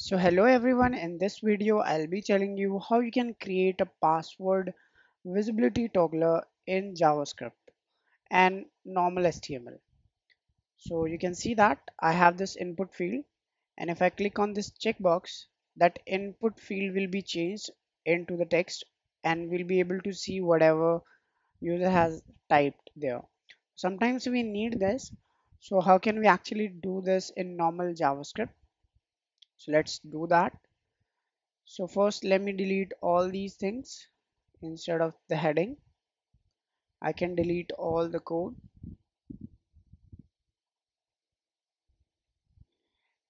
So hello everyone, in this video I'll be telling you how you can create a password visibility toggler in JavaScript and normal HTML. So you can see that I have this input field, and if I click on this checkbox, that input field will be changed into the text and we'll be able to see whatever user has typed there. Sometimes we need this. So how can we actually do this in normal JavaScript? So let's do that. So first let me delete all these things. Instead of the heading, I can delete all the code.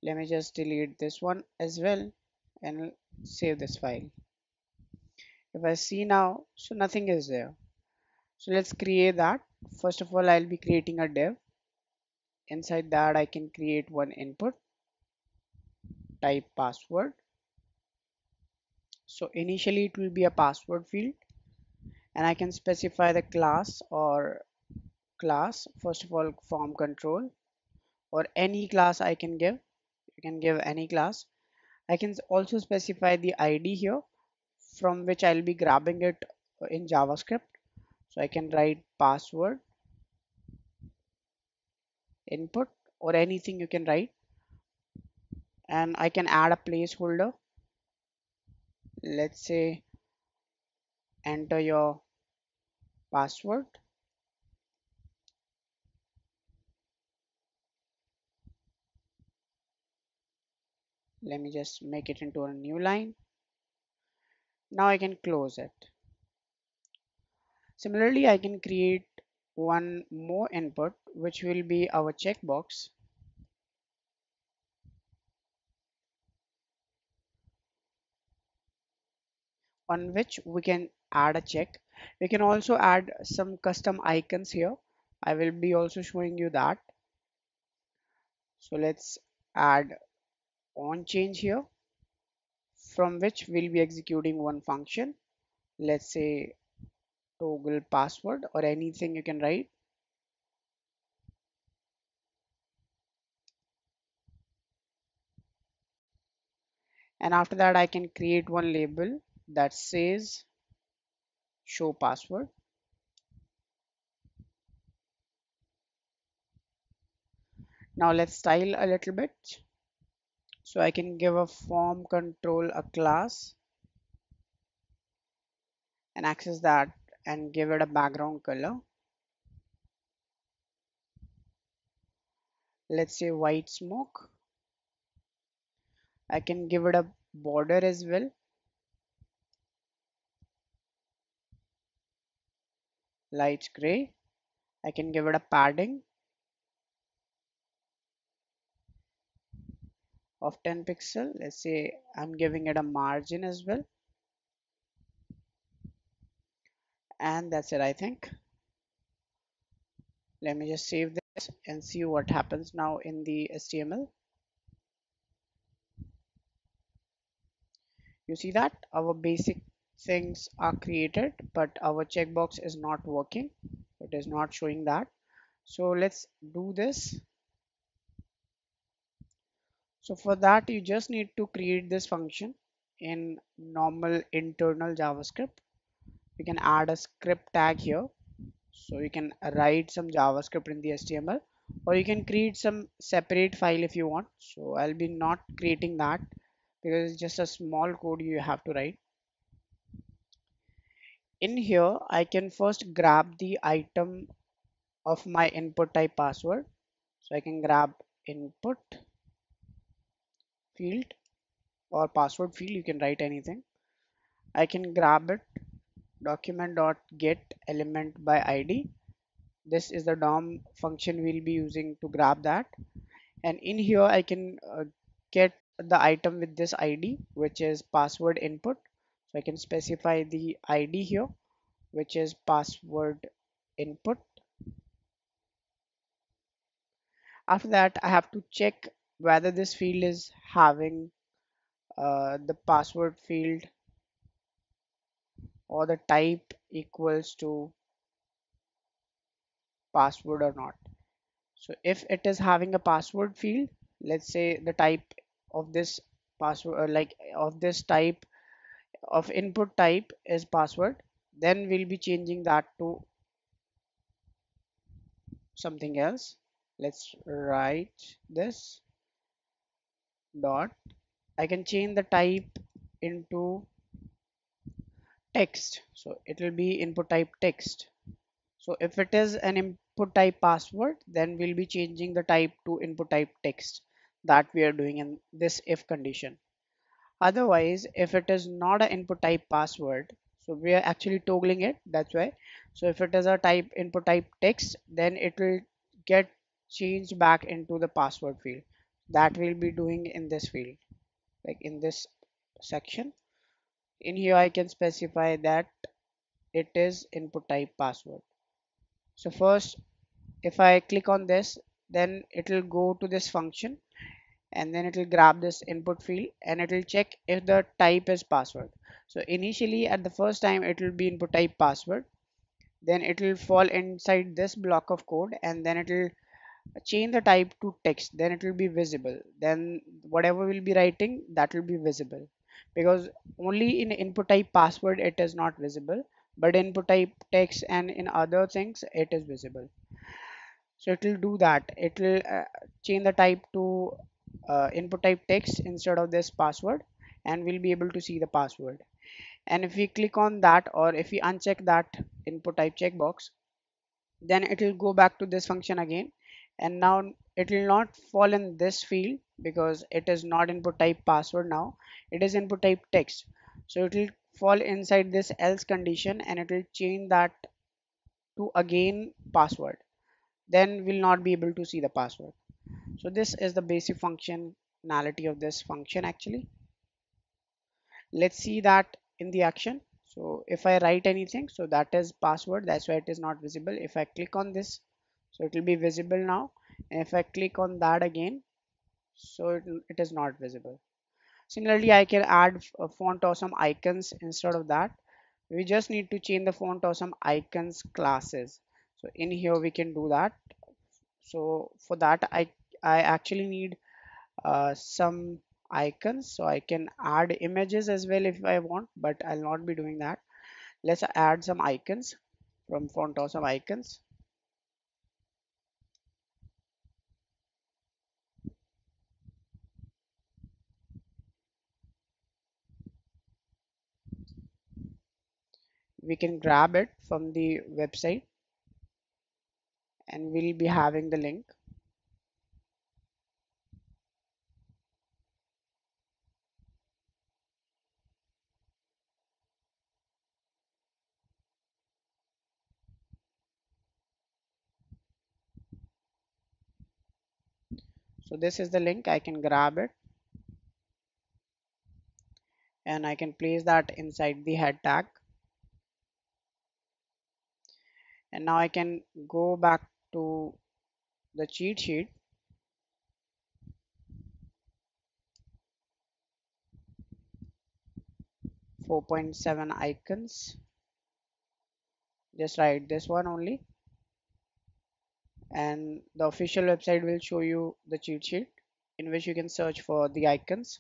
Let me just delete this one as well and save this file. If I see now, so nothing is there. So let's create that. First of all, I'll be creating a div. Inside that I can create one input, type password. So initially it will be a password field, and I can specify the class or class. First of all, form control or any class I can give. You can give any class. I can also specify the ID here from which I'll be grabbing it in JavaScript. So I can write password input or anything you can write, and I can add a placeholder. Let's say enter your password. Let me just make it into a new line. Now I can close it. Similarly, I can create one more input which will be our checkbox, on which we can add a check. We can also add some custom icons here. I will be also showing you that. So let's add on change here, from which we'll be executing one function. Let's say toggle password or anything you can write. And after that I can create one label that says show password. Now let's style a little bit. So I can give a form control a class and access that and give it a background color. Let's say white smoke. I can give it a border as well. Light gray. I can give it a padding of 10 pixel. Let's say I'm giving it a margin as well. And that's it, I think. Let me just save this and see what happens now in the HTML. You see that our basic things are created, but our checkbox is not working. It is not showing that. So let's do this. So for that, you just need to create this function in normal internal JavaScript. You can add a script tag here. So you can write some JavaScript in the HTML, or you can create some separate file if you want. So I'll be not creating that because it's just a small code you have to write. In here, I can first grab the item of my input type password. So I can grab input field or password field. You can write anything. I can grab it document.get element by ID. This is the DOM function we'll be using to grab that. And in here, I can get the item with this ID, which is password input. So I can specify the ID here, which is password input. After that, I have to check whether this field is having the password field or the type equals to password or not. So if it is having a password field, let's say the type of this password like of this type of input type is password, then we'll be changing that to something else. Let's write this dot. I can change the type into text, so it will be input type text. So if it is an input type password, then we'll be changing the type to input type text, that we are doing in this if condition. Otherwise, if it is not an input type password, so we are actually toggling it, that's why. So if it is a type input type text, then it will get changed back into the password field, that we'll be doing in this field, like in this section. In here I can specify that it is input type password. So first, if I click on this, then it will go to this function, and then it will grab this input field and it will check if the type is password. So initially at the first time it will be input type password, then it will fall inside this block of code, and then it will change the type to text, then it will be visible, then whatever we'll be writing, that will be visible, because only in input type password it is not visible, but input type text and in other things it is visible. So it will do that, it will change the type to input type text instead of this password, and we'll be able to see the password. And if we click on that, or if we uncheck that input type checkbox, then it will go back to this function again, and now it will not fall in this field because it is not input type password, now it is input type text. So it will fall inside this else condition, and it will change that to again password, then we'll not be able to see the password. So this is the basic functionality of this function actually. Let's see that in the action. So if I write anything, so that is password, that's why it is not visible. If I click on this, so it will be visible now, and if I click on that again, so it is not visible. Similarly, I can add a font or some icons instead of that. We just need to change the font or some icons classes. So in here we can do that. So for that I actually need some icons, so I can add images as well if I want, but I'll not be doing that. Let's add some icons from font or some icons. We can grab it from the website, and we'll be having the link. So this is the link, I can grab it and I can place that inside the head tag, and now I can go back to the cheat sheet. 4.7 icons, just write this one only, and the official website will show you the cheat sheet in which you can search for the icons.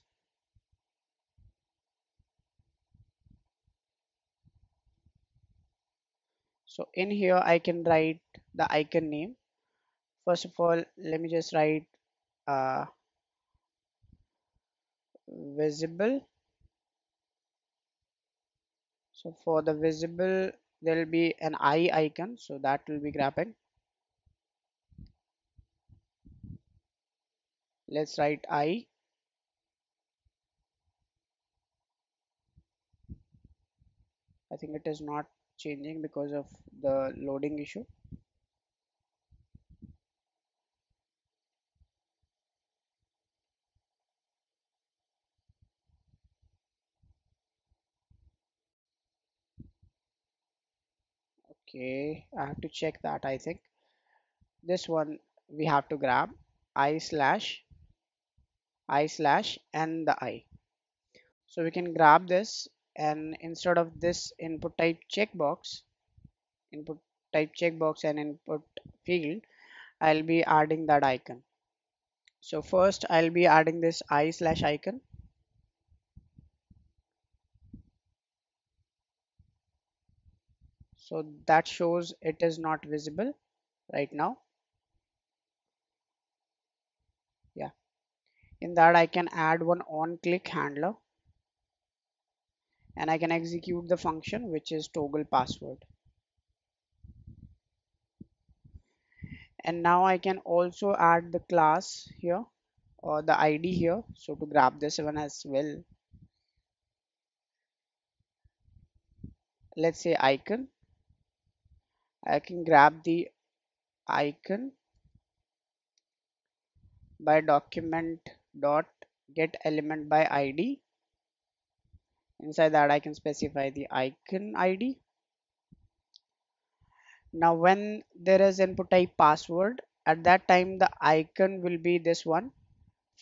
So in here I can write the icon name. First of all, let me just write uh, visible. So for the visible there will be an eye icon, so that will be grabbing. Let's write eye. I think it is not changing because of the loading issue. Okay, I have to check that. I think this one we have to grab I slash and the I. So we can grab this, and instead of this input type checkbox and input field, I'll be adding that icon. So first I'll be adding this I slash icon. So that shows it is not visible right now. Yeah, in that I can add one on click handler, and I can execute the function which is toggle password. And now I can also add the class here or the ID here. So to grab this one as well, let's say icon. I can grab the icon by document dot get element by ID. Inside that I can specify the icon ID. Now when there is input type password, at that time the icon will be this one,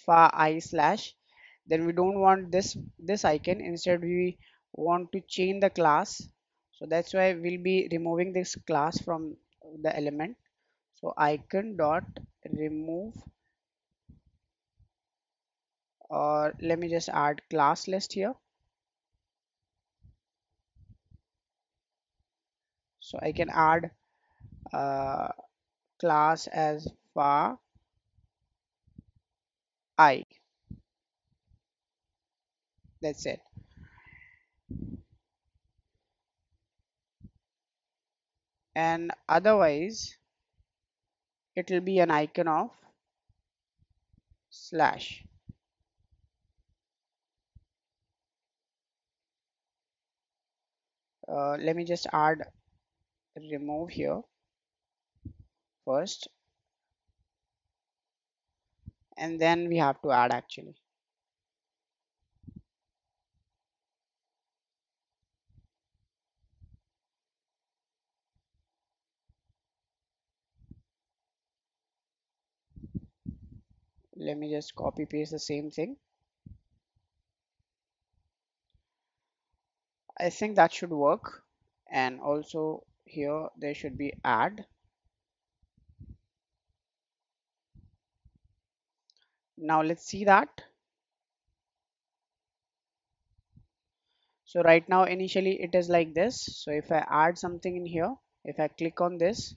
far I slash. Then we don't want this icon. Instead we want to change the class. So that's why we'll be removing this class from the element. So icon dot remove, or let me just add class list here. So I can add class as far I. That's it. And otherwise it will be an icon of slash. Let me just add remove here first, and then we have to add actually. Let me just copy paste the same thing. I think that should work. And also here there should be add. Now let's see that. So right now initially it is like this. So if I add something in here, if I click on this,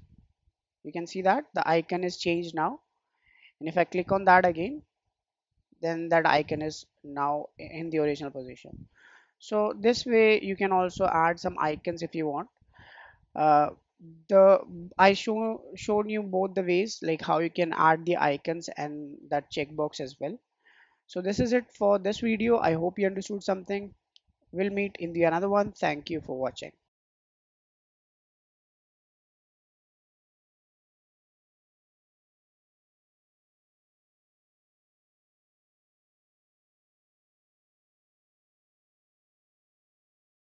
you can see that the icon is changed now. And if I click on that again, then that icon is now in the original position. So this way you can also add some icons if you want. uh, the I showed you both the ways, like how you can add the icons and that checkbox as well. So this is it for this video. I hope you understood something. We'll meet in the another one. Thank you for watching.